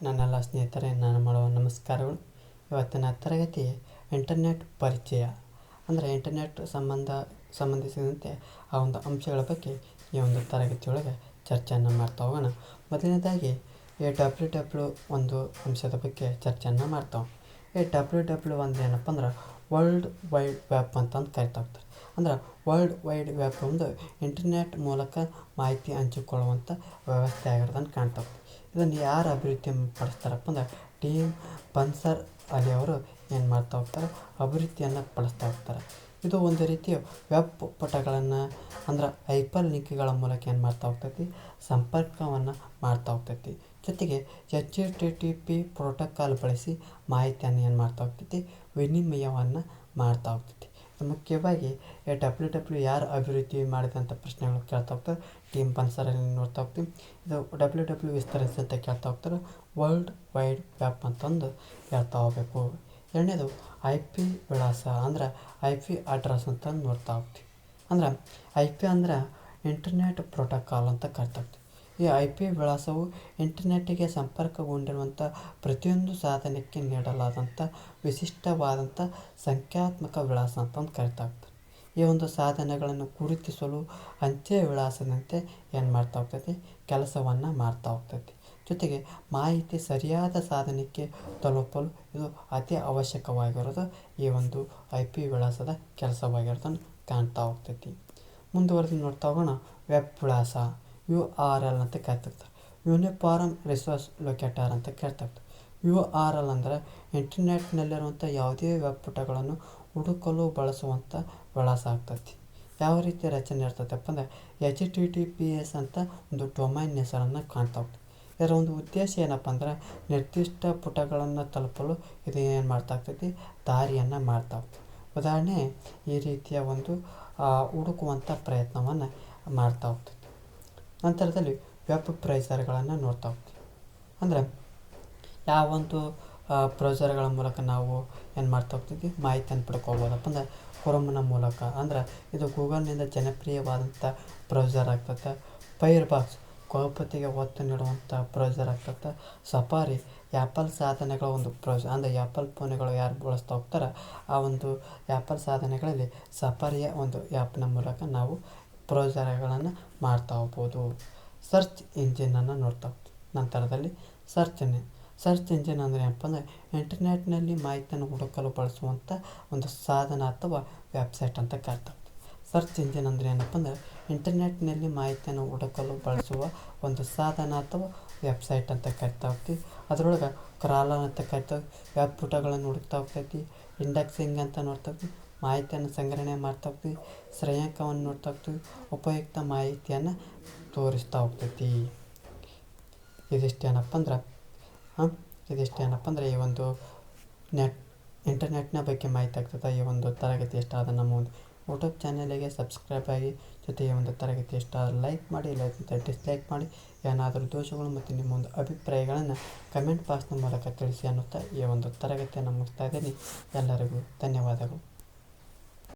ನನ್ನೆಲ್ಲ ಸ್ನೇಹಿತರೆ, ನಾನು ಮಾಡುವ ನಮಸ್ಕಾರಗಳು. ಇವತ್ತಿನ ತರಗತಿ ಇಂಟರ್ನೆಟ್ ಪರಿಚಯ ಅಂದರೆ ಇಂಟರ್ನೆಟ್ ಸಂಬಂಧಿಸಿದಂತೆ ಆ ಒಂದು ಅಂಶಗಳ ಬಗ್ಗೆ ಈ ಒಂದು ತರಗತಿಯೊಳಗೆ ಚರ್ಚೆಯನ್ನು ಮಾಡ್ತಾ ಹೋಗೋಣ. ಮೊದಲನೇದಾಗಿ ಈ ಡಬ್ಲ್ಯೂ ಒಂದು ಅಂಶದ ಬಗ್ಗೆ ಚರ್ಚೆಯನ್ನು ಮಾಡ್ತಾವೆ. ಈ ಡಬ್ಲ್ಯೂ ಒಂದು ಏನಪ್ಪ ಅಂದ್ರೆ ವರ್ಲ್ಡ್ ವೈಡ್ ವೆಬ್ ಅಂತಂದು ಕರಿತಾ ಹೋಗ್ತಾರೆ. ಅಂದ್ರೆ ವರ್ಲ್ಡ್ ವೈಡ್ ವೆಬ್ ಒಂದು ಇಂಟರ್ನೆಟ್ ಮೂಲಕ ಮಾಹಿತಿ ಹಂಚಿಕೊಳ್ಳುವಂಥ ವ್ಯವಸ್ಥೆ ಆಗಿರೋದನ್ನು ಕಾಣ್ತಾ ಹೋಗ್ತದೆ. ಇದನ್ನು ಯಾರು ಅಭಿವೃದ್ಧಿ ಪಡಿಸ್ತಾರಪ್ಪ ಅಂದ್ರೆ ಟೀಮ್ ಬರ್ನರ್ಸ್-ಲೀ ಅವರು ಏನು ಮಾಡ್ತಾ ಹೋಗ್ತಾರೆ, ಅಭಿವೃದ್ಧಿಯನ್ನು ಪಡಿಸ್ತಾ ಹೋಗ್ತಾರೆ. ಇದು ಒಂದು ರೀತಿಯ ವೆಬ್ ಪುಟಗಳನ್ನು ಅಂದ್ರೆ ಹೈಪರ್ ಲಿಂಕ್ಗಳ ಮೂಲಕ ಏನು ಮಾಡ್ತಾ ಹೋಗ್ತೈತಿ, ಸಂಪರ್ಕವನ್ನು ಮಾಡ್ತಾ ಹೋಗ್ತೈತಿ. ಜೊತೆಗೆ HTTP ಪ್ರೋಟೋಕಾಲ್ ಬಳಸಿ ಮಾಹಿತಿಯನ್ನು ಏನು ಮಾಡ್ತಾ ಹೋಗ್ತೈತಿ, ವಿನಿಮಯವನ್ನು ಮಾಡ್ತಾ ಹೋಗ್ತೈತಿ. ಮುಖ್ಯವಾಗಿ ಈ ಡಬ್ಲ್ಯೂ ಯಾರು ಅಭಿವೃದ್ಧಿ ಮಾಡಿದಂಥ ಪ್ರಶ್ನೆಗಳು ಕೇಳ್ತಾ ಹೋಗ್ತಾರೆ. ಟೀಮ್ ಬರ್ನರ್ಸ್-ಲೀ ನೋಡ್ತಾ ಹೋಗ್ತೀವಿ. ಇದು ಡಬ್ಲ್ಯೂ ವಿಸ್ತರಿಸಿ ಅಂತ ಕೇಳ್ತಾ ಹೋಗ್ತಾರೆ. ವರ್ಲ್ಡ್ ವೈಡ್ ವೆಬ್ ಅಂತಂದು ಹೇಳ್ತಾ ಹೋಗಬೇಕು. ಎರಡನೇದು IP ವಿಳಾಸ ಅಂದ್ರೆ IP ಅಡ್ರೆಸ್ ಅಂತಂದು ನೋಡ್ತಾ ಹೋಗ್ತೀವಿ. ಅಂದ್ರೆ IP ಅಂದ್ರೆ ಇಂಟರ್ನೆಟ್ ಪ್ರೋಟೋಕಾಲ್ ಅಂತ ಕರಿತಾ ಹೋಗ್ತೀವಿ. ಈ IP ವಿಳಾಸವು ಇಂಟರ್ನೆಟ್ಟಿಗೆ ಸಂಪರ್ಕಗೊಂಡಿರುವಂಥ ಪ್ರತಿಯೊಂದು ಸಾಧನಕ್ಕೆ ನೀಡಲಾದಂಥ ವಿಶಿಷ್ಟವಾದಂಥ ಸಂಖ್ಯಾತ್ಮಕ ವಿಳಾಸ ಅಂತಂದು ಕರಿತಾ ಹೋಗ್ತಾರೆ. ಈ ಒಂದು ಸಾಧನಗಳನ್ನು ಗುರುತಿಸಲು ಅಂಚೆ ವಿಳಾಸದಂತೆ ಏನು ಮಾಡ್ತಾ ಹೋಗ್ತೈತಿ, ಕೆಲಸವನ್ನು ಮಾಡ್ತಾ ಹೋಗ್ತೈತಿ. ಜೊತೆಗೆ ಮಾಹಿತಿ ಸರಿಯಾದ ಸಾಧನಕ್ಕೆ ತಲುಪಲು ಇದು ಅತಿ ಅವಶ್ಯಕವಾಗಿರೋದು ಈ ಒಂದು IP ವಿಳಾಸದ ಕೆಲಸವಾಗಿರೋದನ್ನು ಕಾಣ್ತಾ ಹೋಗ್ತೈತಿ. ಮುಂದುವರೆದು ನೋಡ್ತಾ ಹೋಗೋಣ. ವೆಬ್ ವಿಳಾಸ URL ಅಂತ ಕರಿತಿರ್ತಾರೆ. ಯೂನಿಫಾರ್ಮ್ ರಿಸೋರ್ಸ್ ಲೊಕೇಟರ್ ಅಂತ ಕೇಳ್ತಿರ್ತಾರೆ. URL ಅಂದರೆ ಇಂಟರ್ನೆಟ್ನಲ್ಲಿರುವಂಥ ಯಾವುದೇ ವೆಬ್ ಪುಟಗಳನ್ನು ಹುಡುಕಲು ಬಳಸುವಂಥ ವಿಳಾಸ ಆಗ್ತೈತಿ. ಯಾವ ರೀತಿ ರಚನೆ ಇರ್ತೈತಪ್ಪ ಅಂದರೆ HTTPS ಅಂತ ಒಂದು ಡೊಮೈನ್ ಹೆಸರನ್ನು ಕಾಣ್ತಾ ಹೋಗ್ತದೆ. ಇದರ ಒಂದು ಉದ್ದೇಶ ಏನಪ್ಪ ಅಂದ್ರೆ ನಿರ್ದಿಷ್ಟ ಪುಟಗಳನ್ನು ತಲುಪಲು ಇದು ಏನು ಮಾಡ್ತಾ ಆಗ್ತೈತಿ, ದಾರಿಯನ್ನು ಮಾಡ್ತಾ ಹೋಗ್ತದೆ. ಉದಾಹರಣೆ, ಈ ರೀತಿಯ ಒಂದು ಹುಡುಕುವಂಥ ಪ್ರಯತ್ನವನ್ನು ಮಾಡ್ತಾ ಹೋಗ್ತೈತಿ. ನಂತರದಲ್ಲಿ ವೆಬ್ ಬ್ರೌಸರ್ಗಳನ್ನು ನೋಡ್ತಾ ಹೋಗ್ತೀವಿ. ಅಂದರೆ ಯಾವೊಂದು ಬ್ರೌಸರ್ಗಳ ಮೂಲಕ ನಾವು ಏನು ಮಾಡ್ತಾ ಹೋಗ್ತೀವಿ, ಮಾಹಿತಿಯನ್ನು ಪಡ್ಕೋಬೋದಪ್ಪ ಅಂದರೆ ಕ್ರೋಮ್ನ ಮೂಲಕ. ಅಂದ್ರೆ ಇದು ಗೂಗಲ್ನಿಂದ ಜನಪ್ರಿಯವಾದಂಥ ಬ್ರೌಸರ್ ಆಗ್ತದೆ. ಫೈರ್ಫಾಕ್ಸ್ ಗೌಪ್ಯತೆಗೆ ಒತ್ತು ನೀಡುವಂಥ ಬ್ರೌಸರ್ ಆಗ್ತದೆ. ಸಫಾರಿ ಆ್ಯಪಲ್ ಸಾಧನಗಳ ಒಂದು ಬ್ರೌಸರ್. ಅಂದರೆ ಆ್ಯಪಲ್ ಫೋನ್ಗಳು ಯಾರು ಬಳಸ್ತಾ ಹೋಗ್ತಾರೆ, ಆ ಒಂದು ಆ್ಯಪಲ್ ಸಾಧನಗಳಲ್ಲಿ ಸಫಾರಿಯ ಒಂದು ಆ್ಯಪ್ನ ಮೂಲಕ ನಾವು ಬ್ರೌಸರ್ಗಳನ್ನು ಮಾಡ್ತಾ ಹೋಗ್ಬೋದು. ಸರ್ಚ್ ಇಂಜಿನನ್ನು ನೋಡ್ತಾ ಹೋಗ್ತೀವಿ. ನಂತರದಲ್ಲಿ ಸರ್ಚ್ ಇಂಜಿನ್ ಅಂದರೆ ಏನಪ್ಪ ಅಂದರೆ ಇಂಟರ್ನೆಟ್ನಲ್ಲಿ ಮಾಹಿತಿಯನ್ನು ಹುಡುಕಲು ಬಳಸುವಂಥ ಒಂದು ಸಾಧನ ಅಥವಾ ವೆಬ್ಸೈಟ್ ಅಂತ ಕರಿತಾ ಹೋಗ್ತೀವಿ. ಸರ್ಚ್ ಇಂಜಿನ್ ಅಂದರೆ ಏನಪ್ಪ ಅಂದರೆ ಇಂಟರ್ನೆಟ್ನಲ್ಲಿ ಮಾಹಿತಿಯನ್ನು ಹುಡುಕಲು ಬಳಸುವ ಒಂದು ಸಾಧನ ಅಥವಾ ವೆಬ್ಸೈಟ್ ಅಂತ ಕರಿತಾ ಹೋಗ್ತೀವಿ. ಅದರೊಳಗೆ ಕ್ರಾಲರ್ ಅಂತ ಕರಿತಾ ವೆಬ್ ಪುಟಗಳನ್ನು ಹುಡುಕ್ತಾ ಹೋಗ್ತೈತಿ. ಇಂಡೆಕ್ಸಿಂಗ್ ಅಂತ ನೋಡ್ತಾ ಹೋಗ್ತೀವಿ. ಮಾಹಿತಿಯನ್ನು ಸಂಗ್ರಹಣೆ ಮಾಡ್ತಾ ಹೋಗ್ತೀವಿ. ಶ್ರೇಯಾಂಕವನ್ನು ನೋಡ್ತಾ ಹೋಗ್ತೀವಿ. ಉಪಯುಕ್ತ ಮಾಹಿತಿಯನ್ನು ತೋರಿಸ್ತಾ ಹೋಗ್ತೈತಿ. ಇದಿಷ್ಟೇನಪ್ಪ ಅಂದ್ರೆ ಈ ಒಂದು ಇಂಟರ್ನೆಟ್ನ ಬಗ್ಗೆ ಮಾಹಿತಿ ಆಗ್ತದೆ. ಈ ಒಂದು ತರಗತಿ ಇಷ್ಟ ಆದ ನಮ್ಮ ಒಂದು ಯೂಟ್ಯೂಬ್ ಚಾನಲಿಗೆ ಸಬ್ಸ್ಕ್ರೈಬ್ ಆಗಿ, ಜೊತೆಗೆ ಒಂದು ತರಗತಿ ಇಷ್ಟ ಲೈಕ್ ಮಾಡಿ, ಇಲ್ಲದಿದ್ದರೆ ಡಿಸ್ಲೈಕ್ ಮಾಡಿ. ಏನಾದರೂ ದೋಷಗಳು ಮತ್ತು ನಿಮ್ಮ ಒಂದು ಅಭಿಪ್ರಾಯಗಳನ್ನು ಕಮೆಂಟ್ ಬಾಕ್ಸ್ನ ಮೂಲಕ ತಿಳಿಸಿ ಅನ್ನುತ್ತಾ ಈ ಒಂದು ತರಗತಿಯನ್ನು ಮುಗಿಸ್ತಾ ಇದ್ದೀನಿ. ಎಲ್ಲರಿಗೂ ಧನ್ಯವಾದಗಳು.